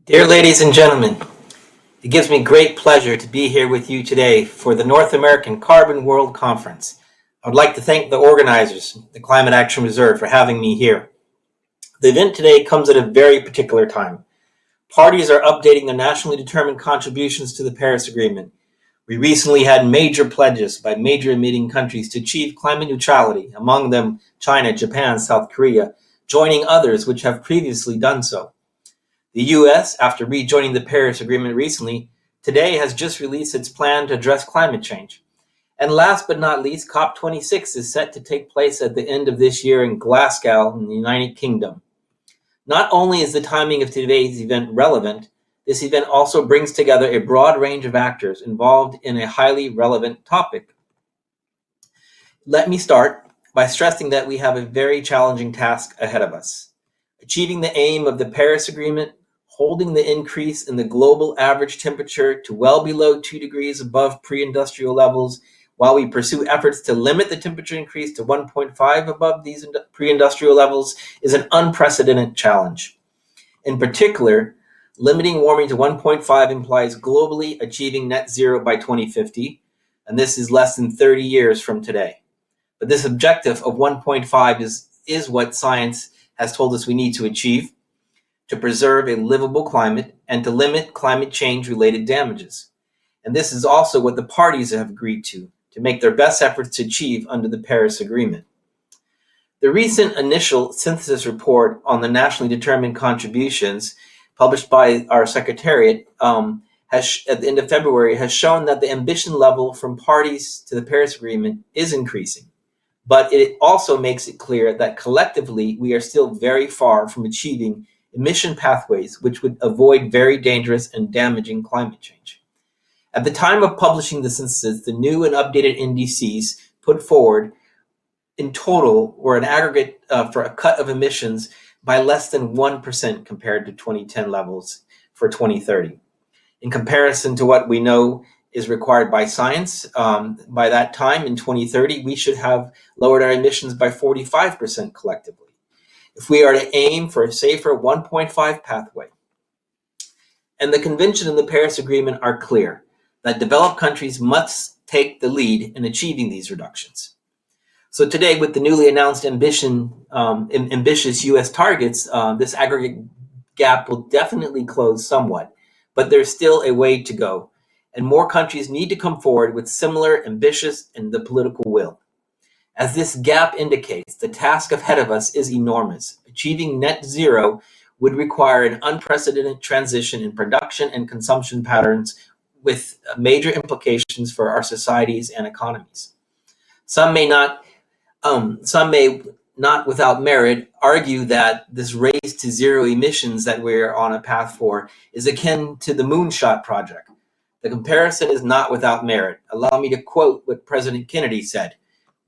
Dear ladies and gentlemen, it gives me great pleasure to be here with you today for the North American Carbon World Conference. I would like to thank the organizers, the Climate Action Reserve, for having me here. The event today comes at a very particular time. Parties are updating their nationally determined contributions to the Paris Agreement. We recently had major pledges by major emitting countries to achieve climate neutrality, among them China, Japan, South Korea, joining others which have previously done so. The U.S., after rejoining the Paris Agreement recently, today has just released its plan to address climate change. And last but not least, COP26 is set to take place at the end of this year in Glasgow in the United Kingdom. Not only is the timing of today's event relevant, this event also brings together a broad range of actors involved in a highly relevant topic. Let me start by stressing that we have a very challenging task ahead of us. Achieving the aim of the Paris Agreement, holding the increase in the global average temperature to well below 2 degrees above pre-industrial levels, while we pursue efforts to limit the temperature increase to 1.5 above these pre-industrial levels, is an unprecedented challenge. In particular, limiting warming to 1.5 implies globally achieving net zero by 2050, and this is less than 30 years from today. But this objective of 1.5 is what science has told us we need to achieve to preserve a livable climate and to limit climate change-related damages. And this is also what the parties have agreed to make their best efforts to achieve under the Paris Agreement. The recent initial synthesis report on the nationally determined contributions published by our Secretariat at the end of February has shown that the ambition level from parties to the Paris Agreement is increasing. But it also makes it clear that collectively we are still very far from achieving emission pathways which would avoid very dangerous and damaging climate change. At the time of publishing the synthesis, the new and updated NDCs put forward in total were an aggregate for a cut of emissions by less than 1% compared to 2010 levels for 2030. In comparison to what we know is required by science, by that time in 2030, we should have lowered our emissions by 45% collectively. If we are to aim for a safer 1.5 pathway. And the Convention and the Paris Agreement are clear that developed countries must take the lead in achieving these reductions. So today, with the newly announced ambitious U.S. targets, this aggregate gap will definitely close somewhat, but there's still a way to go. And more countries need to come forward with similar ambitious and the political will. As this gap indicates, the task ahead of us is enormous. Achieving net zero would require an unprecedented transition in production and consumption patterns with major implications for our societies and economies. Some may not without merit argue that this race to zero emissions that we're on a path for is akin to the moonshot project. The comparison is not without merit. Allow me to quote what President Kennedy said.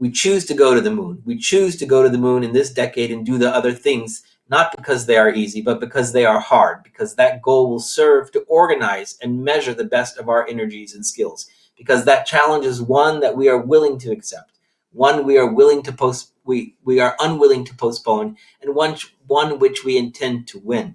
We choose to go to the moon. We choose to go to the moon in this decade and do the other things, not because they are easy, but because they are hard, because that goal will serve to organize and measure the best of our energies and skills, because that challenge is one that we are willing to accept, one we are unwilling to postpone, and one which we intend to win.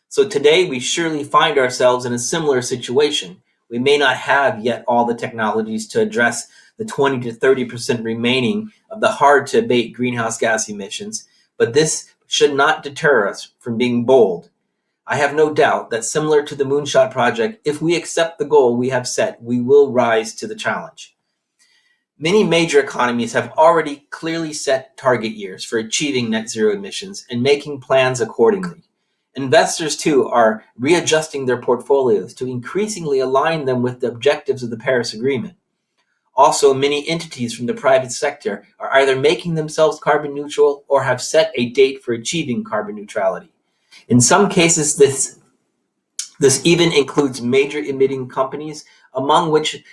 So today we surely find ourselves in a similar situation. We may not have yet all the technologies to address the 20 to 30% remaining of the hard-to-abate greenhouse gas emissions, but this should not deter us from being bold. I have no doubt that similar to the Moonshot Project, if we accept the goal we have set, we will rise to the challenge. Many major economies have already clearly set target years for achieving net zero emissions and making plans accordingly. Investors, too, are readjusting their portfolios to increasingly align them with the objectives of the Paris Agreement. Also, many entities from the private sector are either making themselves carbon neutral or have set a date for achieving carbon neutrality. In some cases, this even includes major emitting companies, among which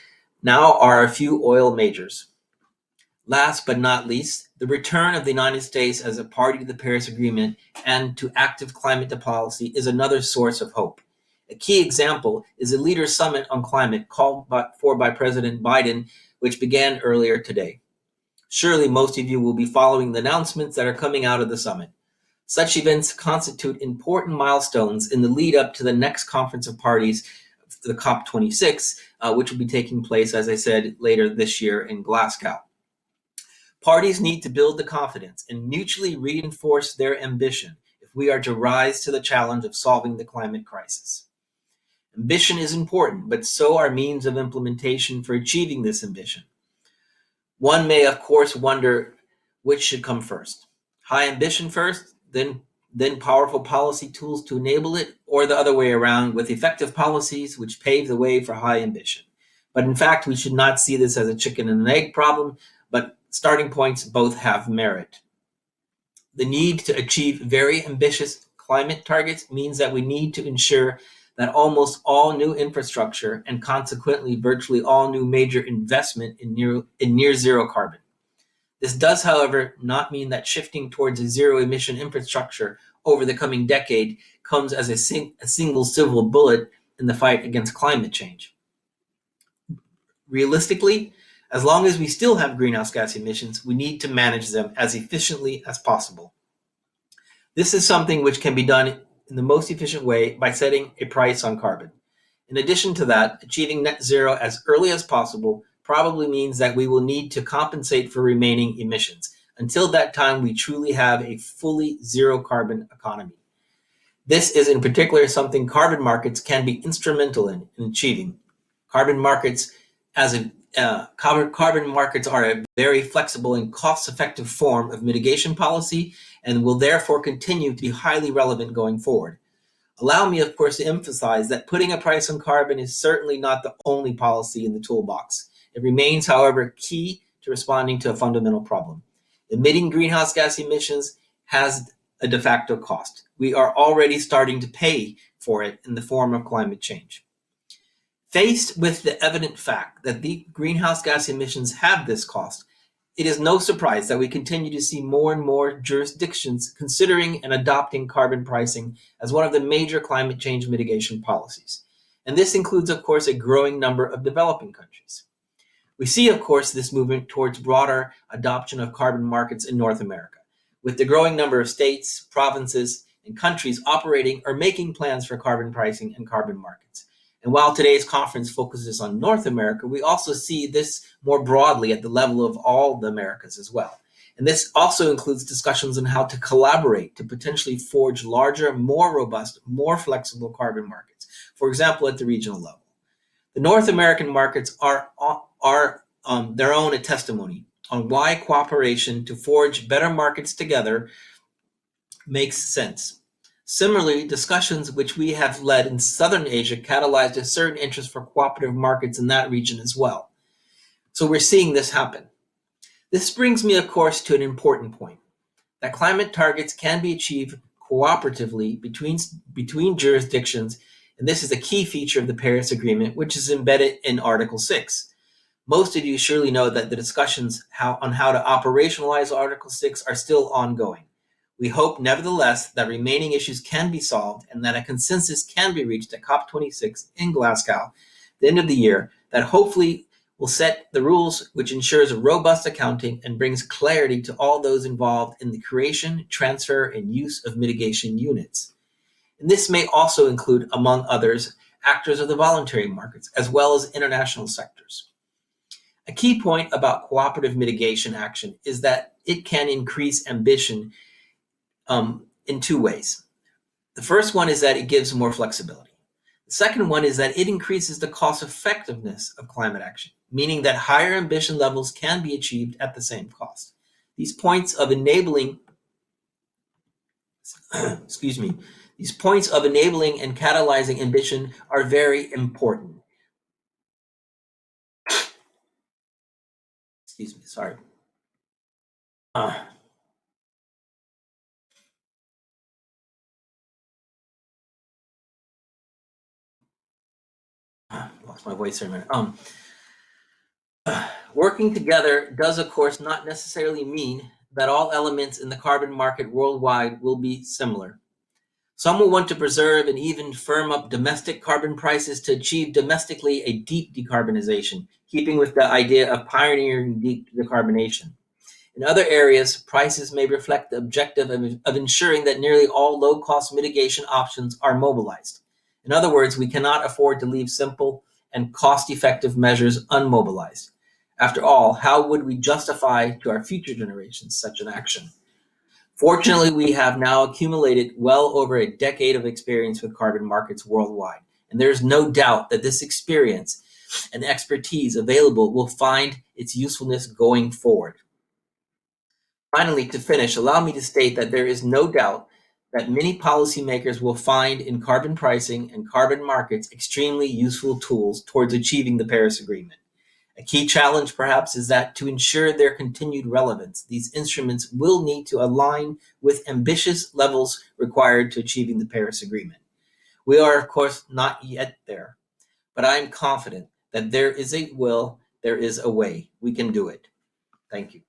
now are a few oil majors. Last but not least, the return of the United States as a party to the Paris Agreement and to active climate policy is another source of hope. A key example is a Leaders' Summit on Climate called for by President Biden, which began earlier today. Surely most of you will be following the announcements that are coming out of the summit. Such events constitute important milestones in the lead up to the next Conference of Parties, the COP26, which will be taking place, as I said, later this year in Glasgow. Parties need to build the confidence and mutually reinforce their ambition if we are to rise to the challenge of solving the climate crisis. Ambition is important, but so are means of implementation for achieving this ambition. One may, of course, wonder which should come first. High ambition first, then powerful policy tools to enable it, or the other way around, with effective policies which pave the way for high ambition. But in fact, we should not see this as a chicken and an egg problem, but starting points both have merit. The need to achieve very ambitious climate targets means that we need to ensure that almost all new infrastructure and consequently virtually all new major investment in near zero carbon. This does, however, not mean that shifting towards a zero emission infrastructure over the coming decade comes as a single silver bullet in the fight against climate change. Realistically, as long as we still have greenhouse gas emissions, we need to manage them as efficiently as possible. This is something which can be done in the most efficient way by setting a price on carbon. In addition to that, achieving net zero as early as possible probably means that we will need to compensate for remaining emissions. Until that time, we truly have a fully zero carbon economy. This is in particular something carbon markets can be instrumental in achieving. Carbon markets are a very flexible and cost-effective form of mitigation policy and will therefore continue to be highly relevant going forward. Allow me, of course, to emphasize that putting a price on carbon is certainly not the only policy in the toolbox. It remains, however, key to responding to a fundamental problem. Emitting greenhouse gas emissions has a de facto cost. We are already starting to pay for it in the form of climate change. Faced with the evident fact that the greenhouse gas emissions have this cost, it is no surprise that we continue to see more and more jurisdictions considering and adopting carbon pricing as one of the major climate change mitigation policies. And this includes, of course, a growing number of developing countries. We see, of course, this movement towards broader adoption of carbon markets in North America, with the growing number of states, provinces, and countries operating or making plans for carbon pricing and carbon markets. And while today's conference focuses on North America, we also see this more broadly at the level of all the Americas as well. And this also includes discussions on how to collaborate to potentially forge larger, more robust, more flexible carbon markets, for example, at the regional level. The North American markets are their own a testimony on why cooperation to forge better markets together makes sense. Similarly, discussions which we have led in Southern Asia catalyzed a certain interest for cooperative markets in that region as well. So we're seeing this happen. This brings me, of course, to an important point, that climate targets can be achieved cooperatively between jurisdictions, and this is a key feature of the Paris Agreement, which is embedded in Article 6. Most of you surely know that the discussions on how to operationalize Article 6 are still ongoing. We hope, nevertheless, that remaining issues can be solved and that a consensus can be reached at COP26 in Glasgow at the end of the year that hopefully will set the rules which ensures a robust accounting and brings clarity to all those involved in the creation, transfer, and use of mitigation units. And this may also include, among others, actors of the voluntary markets, as well as international sectors. A key point about cooperative mitigation action is that it can increase ambition in two ways. The first one is that it gives more flexibility. The second one is that it increases the cost effectiveness of climate action, meaning that higher ambition levels can be achieved at the same cost. These points of enabling, these points of enabling and catalyzing ambition are very important. Sorry. Lost my voice for a minute. Working together does, of course, not necessarily mean that all elements in the carbon market worldwide will be similar. Some will want to preserve and even firm up domestic carbon prices to achieve domestically a deep decarbonization, keeping with the idea of pioneering deep decarbonation. In other areas, prices may reflect the objective of ensuring that nearly all low-cost mitigation options are mobilized. In other words, we cannot afford to leave simple and cost-effective measures unmobilized. After all, how would we justify to our future generations such an action? Fortunately, we have now accumulated well over a decade of experience with carbon markets worldwide, and there is no doubt that this experience and expertise available will find its usefulness going forward. Finally, to finish, allow me to state that there is no doubt that many policymakers will find in carbon pricing and carbon markets extremely useful tools towards achieving the Paris Agreement. A key challenge, perhaps, is that to ensure their continued relevance, these instruments will need to align with ambitious levels required to achieving the Paris Agreement. We are, of course, not yet there, but I am confident that there is a will, there is a way. We can do it. Thank you.